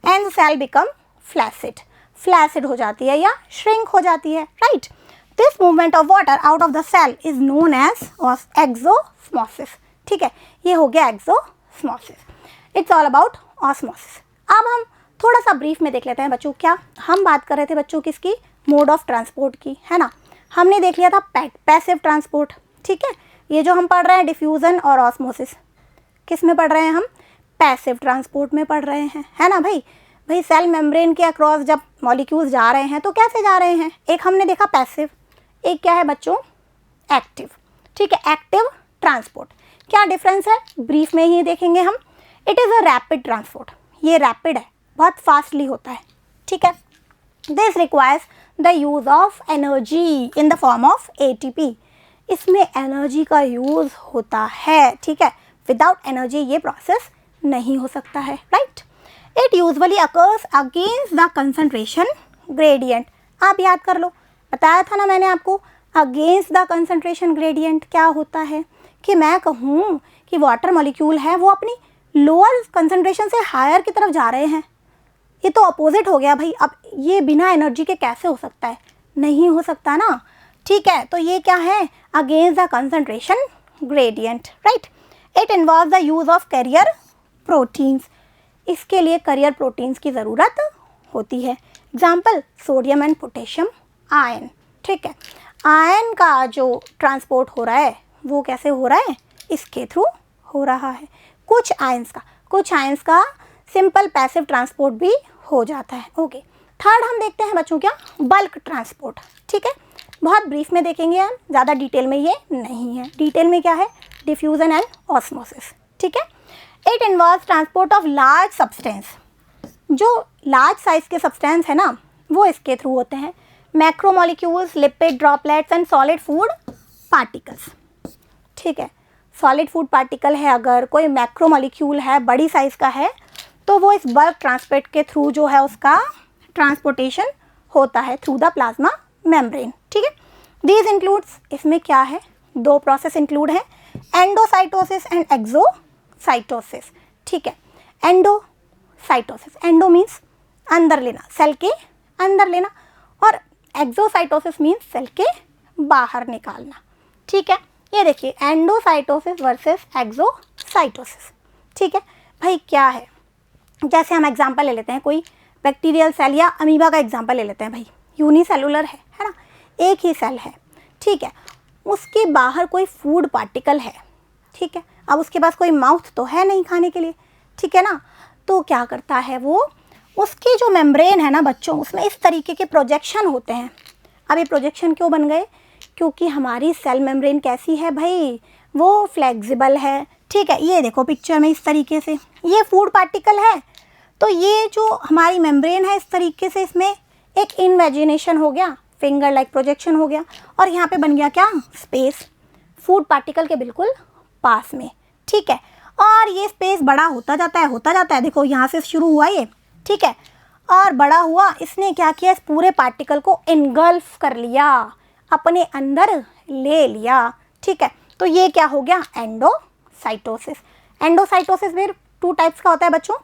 and the cell become flaccid, flaccid हो जाती है या श्रिंक हो जाती है, right. This movement of water out of the cell is known as exosmosis, ठीक है। ये हो गया exosmosis, it's all about osmosis. अब हम थोड़ा सा ब्रीफ में देख लेते हैं बच्चों, क्या हम बात कर रहे थे बच्चों किसकी, मोड ऑफ ट्रांसपोर्ट की, है ना। हमने देख लिया था पैसिव ट्रांसपोर्ट, ठीक है। ये जो हम पढ़ रहे हैं डिफ्यूज़न और ऑस्मोसिस, किस में पढ़ रहे हैं हम, पैसिव ट्रांसपोर्ट में पढ़ रहे हैं, है ना भाई। भाई सेल मेम्ब्रेन के अक्रॉस जब मॉलिक्यूल्स जा रहे हैं तो कैसे जा रहे हैं, एक हमने देखा पैसिव, एक क्या है बच्चों, एक्टिव, ठीक है। एक्टिव ट्रांसपोर्ट क्या डिफरेंस है, ब्रीफ में ही देखेंगे हम। It is a rapid transport, ये रैपिड है, बहुत फास्टली होता है, ठीक है। This requires the use of energy in the form of ATP। इसमें एनर्जी का यूज़ होता है, ठीक है। विदाउट एनर्जी ये प्रोसेस नहीं हो सकता है, right. It usually occurs against the concentration gradient. आप याद कर लो, बताया था ना मैंने आपको, अगेंस्ट द कंसंट्रेशन ग्रेडियंट क्या होता है, कि मैं कहूँ कि वाटर मॉलिक्यूल है वो अपनी लोअर कंसंट्रेशन से हायर की तरफ जा रहे हैं, ये तो अपोजिट हो गया भाई। अब ये बिना एनर्जी के कैसे हो सकता है, नहीं हो सकता ना, ठीक है। तो ये क्या है, against the concentration gradient, right. It involve the use of carrier proteins, इसके लिए कैरियर प्रोटीन्स की ज़रूरत होती है। Example sodium and potassium ion, ठीक है। आयन का जो ट्रांसपोर्ट हो रहा है वो कैसे हो रहा है, इसके थ्रू हो रहा है। कुछ आयंस का सिंपल पैसिव ट्रांसपोर्ट भी हो जाता है, ओके। थर्ड हम देखते हैं बच्चों क्या, बल्क ट्रांसपोर्ट, ठीक है। बहुत ब्रीफ में देखेंगे हम, ज़्यादा डिटेल में ये नहीं है। डिटेल में क्या है, डिफ्यूज़न एंड ऑस्मोसिस, ठीक है। It involves transport of large substance, जो लार्ज साइज के सब्सटेंस है ना वो इसके थ्रू होते हैं। Macromolecules, lipid droplets and solid food particles, ठीक है। सॉलिड फूड पार्टिकल है, अगर कोई मैक्रोमोलिक्यूल है, बड़ी साइज़ का है, तो वो इस बल्क ट्रांसपोर्ट के थ्रू जो है उसका ट्रांसपोर्टेशन होता है थ्रू द प्लाज्मा मेम्ब्रेन, ठीक है। दीज इंक्लूड्स, इसमें क्या है, दो प्रोसेस इंक्लूड हैं, एंडोसाइटोसिस एंड एक्सोसाइटोसिस, ठीक है। एंडोसाइटोसिस, एंडो मीन्स अंदर लेना, सेल के अंदर लेना, और एक्सोसाइटोसिस मीन्स सेल के बाहर निकालना, ठीक है। ये देखिए एंडोसाइटोसिस वर्सेस एक्सोसाइटोसिस, ठीक है। भाई क्या है, जैसे हम एग्जांपल ले लेते हैं, कोई बैक्टीरियल सेल या अमीबा का एग्जांपल ले लेते हैं। भाई यूनिसेलुलर है ना, एक ही सेल है, ठीक है। उसके बाहर कोई फूड पार्टिकल है, ठीक है। अब उसके पास कोई माउथ तो है नहीं खाने के लिए, ठीक है ना। तो क्या करता है वो, उसकी जो मेम्ब्रेन है ना बच्चों, उसमें इस तरीके के प्रोजेक्शन होते हैं। अब ये प्रोजेक्शन क्यों बन गए, क्योंकि हमारी सेल मेम्ब्रेन कैसी है भाई, वो फ्लेक्सिबल है, ठीक है। ये देखो पिक्चर में इस तरीके से ये फूड पार्टिकल है, तो ये जो हमारी मेम्ब्रेन है इस तरीके से इसमें एक इन्वेजिनेशन हो गया, फिंगर लाइक प्रोजेक्शन हो गया, और यहाँ पे बन गया क्या, स्पेस, फूड पार्टिकल के बिल्कुल पास में, ठीक है। और ये स्पेस बड़ा होता जाता है, देखो यहाँ से शुरू हुआ ये, ठीक है, और बड़ा हुआ, इसने क्या किया, इस पूरे पार्टिकल को इनगल्फ कर लिया, अपने अंदर ले लिया, ठीक है। तो ये क्या हो गया, एंडोसाइटोसिस। एंडोसाइटोसिस फिर टू टाइप्स का होता है बच्चों,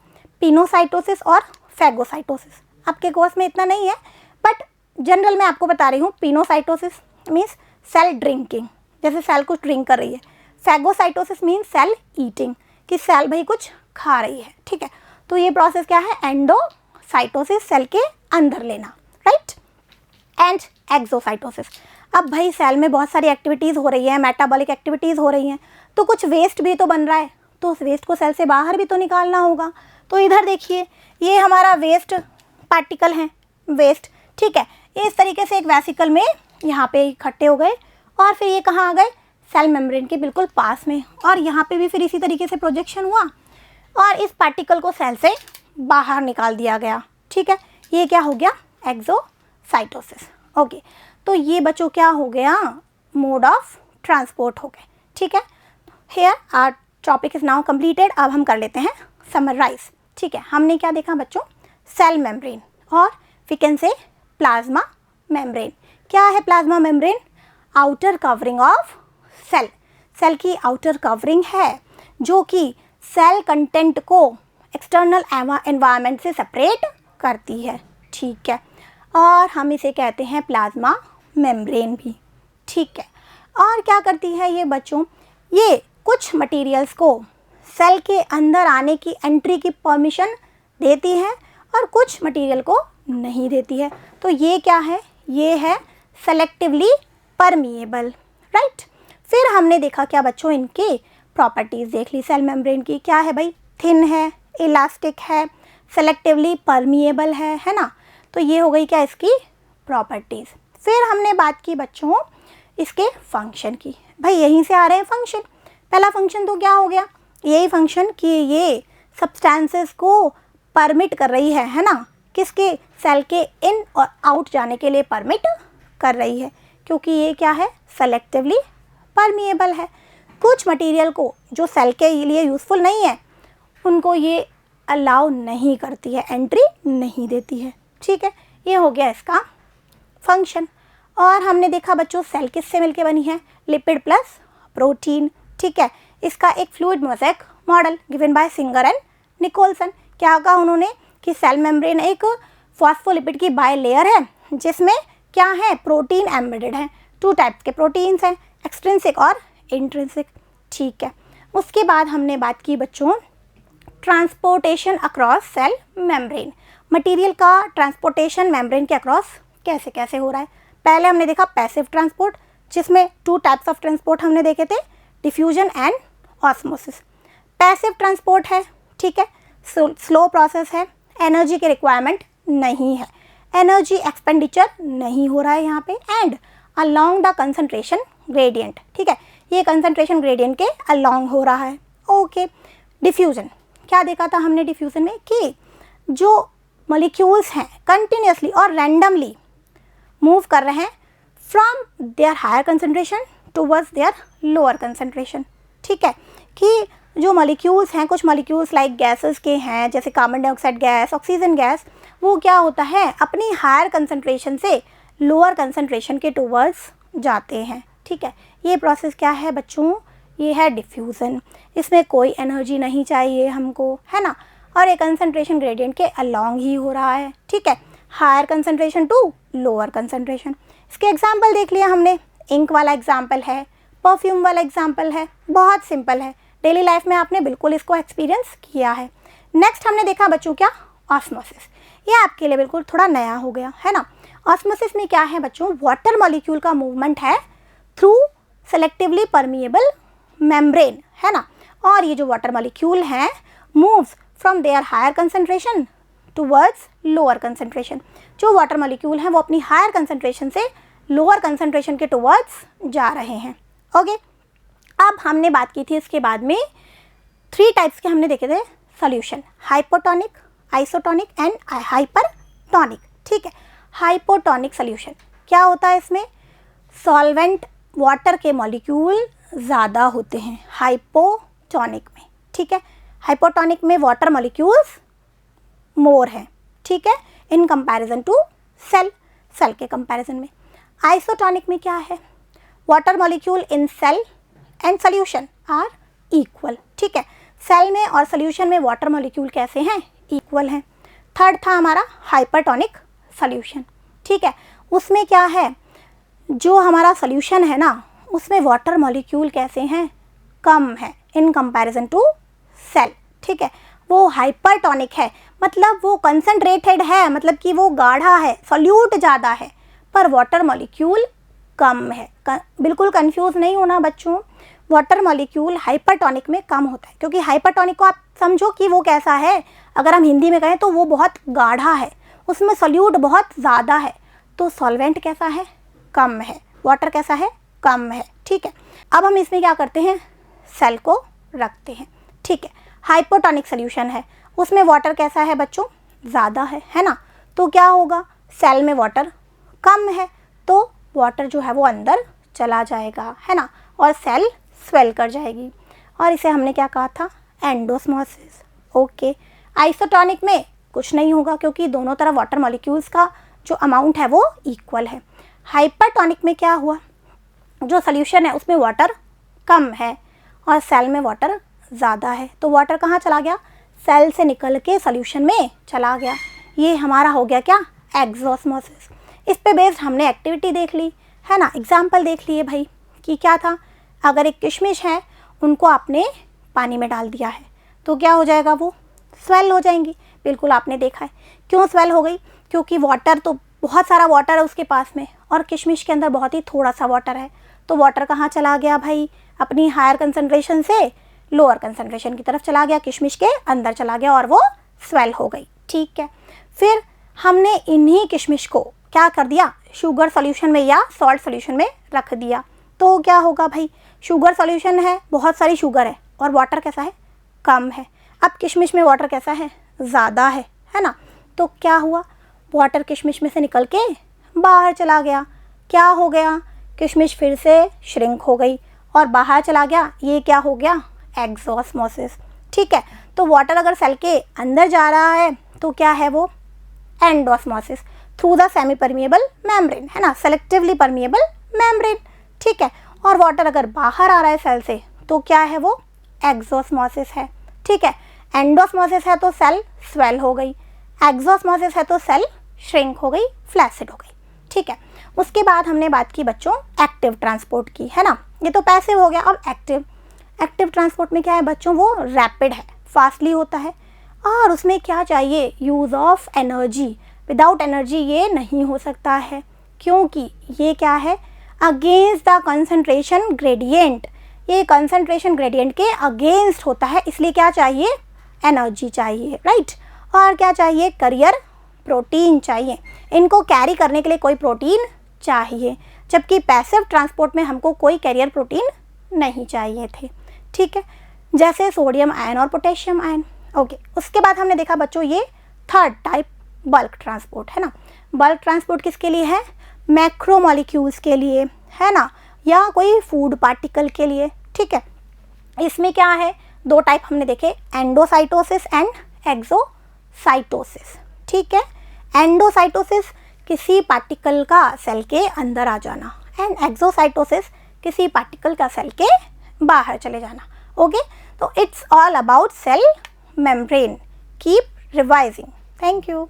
पिनोसाइटोसिस और फैगोसाइटोसिस। आपके कोर्स में इतना नहीं है, बट जनरल में आपको बता रही हूँ। पिनोसाइटोसिस मीन्स सेल ड्रिंकिंग, जैसे सेल कुछ ड्रिंक कर रही है। फैगोसाइटोसिस मीन्स सेल ईटिंग, कि सेल भाई कुछ खा रही है, ठीक है। तो ये प्रोसेस क्या है, एंडोसाइटोसिस, सेल के अंदर लेना, राइट। एंड एक्सोसाइटोसिस, अब भाई सेल में बहुत सारी एक्टिविटीज़ हो रही है, मेटाबॉलिक एक्टिविटीज़ हो रही हैं, तो कुछ वेस्ट भी तो बन रहा है, तो उस वेस्ट को सेल से बाहर भी तो निकालना होगा। तो इधर देखिए ये हमारा वेस्ट पार्टिकल है, वेस्ट, ठीक है। ये इस तरीके से एक वेसिकल में यहाँ पे इकट्ठे हो गए, और फिर ये कहाँ आ गए, सेल मेम्ब्रेन के बिल्कुल पास में, और यहाँ पे भी फिर इसी तरीके से प्रोजेक्शन हुआ, और इस पार्टिकल को सेल से बाहर निकाल दिया गया, ठीक है। ये क्या हो गया, एक्सोसाइटोसिस, ओके। तो ये बच्चों क्या हो गया, मोड ऑफ ट्रांसपोर्ट हो गए, ठीक है। Here our topic is now completed. अब हम कर लेते हैं समराइज, ठीक है। हमने क्या देखा बच्चों, सेल मेम्ब्रेन, और we can say plasma membrane. क्या है plasma membrane, outer covering of cell, cell की आउटर कवरिंग है जो कि सेल कंटेंट को एक्सटर्नल एनवायरनमेंट से सेपरेट करती है, ठीक है। और हम इसे कहते हैं प्लाज्मा मेम्ब्रेन भी, ठीक है। और क्या करती है ये बच्चों, ये कुछ मटेरियल्स को सेल के अंदर आने की, एंट्री की परमिशन देती है, और कुछ मटेरियल को नहीं देती है। तो ये क्या है, ये है सेलेक्टिवली परमिएबल, राइट। फिर हमने देखा क्या बच्चों, इनके प्रॉपर्टीज़ देख ली सेल मेम्ब्रेन की। क्या है भाई, थिन है, इलास्टिक है, सेलेक्टिवली परमिएबल है ना। तो ये हो गई क्या इसकी प्रॉपर्टीज़। फिर हमने बात की बच्चों इसके फंक्शन की। भाई यहीं से आ रहे हैं फंक्शन। पहला फंक्शन तो क्या हो गया, यही फंक्शन कि ये सब्सटेंसेस को परमिट कर रही है ना, किसके, सेल के इन और आउट जाने के लिए परमिट कर रही है, क्योंकि ये क्या है, सेलेक्टिवली परमिएबल है। कुछ मटेरियल को जो सेल के लिए यूज़फुल नहीं है, उनको ये अलाउ नहीं करती है, एंट्री नहीं देती है, ठीक है। ये हो गया इसका फंक्शन। और हमने देखा बच्चों सेल किससे मिलके बनी है, लिपिड प्लस प्रोटीन, ठीक है। इसका एक fluid mosaic model given by Singer and Nicolson. क्या कहा उन्होंने कि सेल मेम्ब्रेन एक फॉस्फोलिपिड की बाय लेयर है, जिसमें क्या है, प्रोटीन एम्बेडेड है। टू टाइप्स के प्रोटीन्स हैं, एक्सट्रिंसिक और इंट्रिंसिक, ठीक है। उसके बाद हमने बात की बच्चों transportation across cell membrane. Material का ट्रांसपोर्टेशन मेम्ब्रेन के अक्रॉस कैसे कैसे हो रहा है। पहले हमने देखा पैसिव ट्रांसपोर्ट, जिसमें टू टाइप्स ऑफ ट्रांसपोर्ट हमने देखे थे, diffusion and osmosis. Passive transport है, ठीक है, स्लो प्रोसेस है, एनर्जी की रिक्वायरमेंट नहीं है, एनर्जी एक्सपेंडिचर नहीं हो रहा है यहाँ पे, and along the concentration gradient, ठीक है। ये कंसंट्रेशन ग्रेडियंट के अलोंग हो रहा है, ओके। डिफ्यूजन, क्या देखा था हमने डिफ्यूजन में कि जो मॉलिक्यूल्स हैं कंटिन्यूसली और रैंडमली मूव कर रहे हैं from their higher concentration towards their lower concentration, ठीक है। कि जो मॉलिक्यूल्स हैं, कुछ मॉलिक्यूल्स लाइक गैसेस के हैं, जैसे carbon dioxide gas, oxygen gas, वो क्या होता है, अपनी हायर कंसंट्रेशन से लोअर कंसंट्रेशन के टूवर्ड्स जाते हैं। ठीक है, ये प्रोसेस क्या है बच्चों, ये है डिफ्यूज़न। इसमें कोई एनर्जी नहीं चाहिए हमको, है ना, और ये कंसंट्रेशन ग्रेडियंट के अलॉन्ग ही हो रहा है। ठीक है, higher concentration to lower concentration. इसके एग्जाम्पल देख लिया हमने, इंक वाला एग्जाम्पल है, परफ्यूम वाला एग्जाम्पल है, बहुत सिंपल है, डेली लाइफ में आपने बिल्कुल इसको एक्सपीरियंस किया है। नेक्स्ट हमने देखा बच्चों क्या, ऑस्मोसिस। ये आपके लिए बिल्कुल थोड़ा नया हो गया, है ना। ऑस्मोसिस में क्या है बच्चों, वाटर मॉलिक्यूल का मूवमेंट है थ्रू सेलेक्टिवली परमिएबल मेम्ब्रेन, है ना। और ये जो वाटर मॉलिक्यूल हैं moves from their higher concentration towards lower concentration. जो वाटर मॉलिक्यूल हैं वो अपनी हायर कंसंट्रेशन से लोअर कंसंट्रेशन के टूवर्ड्स जा रहे हैं। ओके, अब हमने बात की थी इसके बाद में 3 टाइप्स के हमने देखे थे solution, hypotonic, isotonic and hypertonic. ठीक है, हाइपोटोनिक सॉल्यूशन क्या होता है, इसमें सॉल्वेंट वाटर के मॉलिक्यूल ज़्यादा होते हैं हाइपोटोनिक में। ठीक है, हाइपोटोनिक में वाटर मॉलिक्यूल्स मोर हैं। ठीक है, इन कंपैरिजन टू सेल के कंपैरिजन में। आइसोटोनिक में क्या है, water molecule in cell and solution are equal. ठीक है, सेल में और सोल्यूशन में वाटर मॉलिक्यूल कैसे हैं, इक्वल हैं। थर्ड था हमारा हाइपरटोनिक सॉल्यूशन। ठीक है, उसमें क्या है, जो हमारा सॉल्यूशन है ना उसमें वाटर मॉलिक्यूल कैसे हैं, कम है इन कंपैरिजन टू सेल। ठीक है, वो हाइपरटोनिक है, मतलब वो कंसंट्रेटेड है, मतलब कि वो गाढ़ा है, सॉल्यूट ज़्यादा है, पर वाटर मॉलिक्यूल कम है। बिल्कुल कंफ्यूज नहीं होना बच्चों, वाटर मॉलिक्यूल हाइपरटोनिक में कम होता है, क्योंकि हाइपरटोनिक को आप समझो कि वो कैसा है, अगर हम हिंदी में कहें तो वो बहुत गाढ़ा है, उसमें सॉल्यूट बहुत ज़्यादा है। तो सॉल्वेंट कैसा है, कम है, वाटर कैसा है, कम है। ठीक है, अब हम इसमें क्या करते हैं, सेल को रखते हैं। ठीक है, हाइपोटोनिक सॉल्यूशन है, उसमें वाटर कैसा है बच्चों, ज़्यादा है ना। तो क्या होगा, सेल में वाटर कम है तो वाटर जो है वो अंदर चला जाएगा, है ना, और सेल स्वेल कर जाएगी, और इसे हमने क्या कहा था, एंडोस्मोसिस। ओके, आइसोटोनिक में कुछ नहीं होगा क्योंकि दोनों तरफ वाटर मॉलिक्यूल्स का जो अमाउंट है वो इक्वल है। हाइपरटोनिक में क्या हुआ, जो सॉल्यूशन है उसमें वाटर कम है और सेल में वाटर ज़्यादा है, तो वाटर कहाँ चला गया, सेल से निकल के सॉल्यूशन में चला गया। ये हमारा हो गया क्या, एक्सोस्मोसिस। इस पे बेस्ड हमने एक्टिविटी देख ली, है ना, एग्जाम्पल देख लिए भाई कि क्या था, अगर एक किशमिश है उनको आपने पानी में डाल दिया है तो क्या हो जाएगा, वो स्वेल हो जाएंगी। बिल्कुल आपने देखा है, क्यों स्वेल हो गई, क्योंकि वाटर तो बहुत सारा वाटर है उसके पास में और किशमिश के अंदर बहुत ही थोड़ा सा वाटर है, तो वाटर कहाँ चला गया भाई, अपनी हायर कंसंट्रेशन से लोअर कंसंट्रेशन की तरफ चला गया, किशमिश के अंदर चला गया और वो स्वेल हो गई। ठीक है, फिर हमने इन्हीं किशमिश को क्या कर दिया, शुगर सॉल्यूशन में या सॉल्ट सॉल्यूशन में रख दिया, तो क्या होगा भाई, शुगर सॉल्यूशन है, बहुत सारी शुगर है और वाटर कैसा है, कम है। अब किशमिश में वाटर कैसा है, ज़्यादा है ना, तो क्या हुआ, वाटर किशमिश में से निकल के बाहर चला गया, क्या हो गया, किशमिश फिर से श्रिंक हो गई और बाहर चला गया, ये क्या हो गया, एक्सोस्मोसिस। ठीक है, तो वाटर अगर सेल के अंदर जा रहा है तो क्या है वो, endosmosis through the semi permeable membrane, है ना, सेलेक्टिवली परमिएबल मेम्ब्रेन। ठीक है, और वाटर अगर बाहर आ रहा है सेल से तो क्या है वो, एक्सोस्मोसिस है। ठीक है, एंडोस्मोसिस है तो सेल स्वेल हो गई, एक्सोस्मोसिस है तो सेल श्रिंक हो गई, फ्लैसिड हो गई। ठीक है, उसके बाद हमने बात की बच्चों एक्टिव ट्रांसपोर्ट की, है ना, ये तो पैसिव हो गया। अब एक्टिव ट्रांसपोर्ट में क्या है बच्चों, वो रैपिड है, फास्टली होता है और उसमें क्या चाहिए, use of energy. Without energy ये नहीं हो सकता है, क्योंकि ये क्या है, अगेंस्ट द कंसंट्रेशन ग्रेडियंट, ये कंसंट्रेशन ग्रेडियंट के अगेंस्ट होता है, इसलिए क्या चाहिए, एनर्जी चाहिए, राइट। और क्या चाहिए, करियर प्रोटीन चाहिए, इनको कैरी करने के लिए कोई प्रोटीन चाहिए, जबकि पैसिव ट्रांसपोर्ट में हमको कोई कैरियर प्रोटीन नहीं चाहिए थे। ठीक है, जैसे सोडियम आयन और पोटेशियम आयन। ओके, उसके बाद हमने देखा बच्चों ये थर्ड टाइप बल्क ट्रांसपोर्ट, है ना। बल्क ट्रांसपोर्ट किसके लिए है, मैक्रोमोलिक्यूल्स के लिए, है ना, या कोई फूड पार्टिकल के लिए। ठीक है, इसमें क्या है, 2 टाइप हमने देखे, एंडोसाइटोसिस एंड एक्सोसाइटोसिस। ठीक है, एंडोसाइटोसिस किसी पार्टिकल का सेल के अंदर आ जाना, एंड एक्सोसाइटोसिस किसी पार्टिकल का सेल के बाहर चले जाना. ओके, तो it's all about cell membrane. Keep revising. Thank you.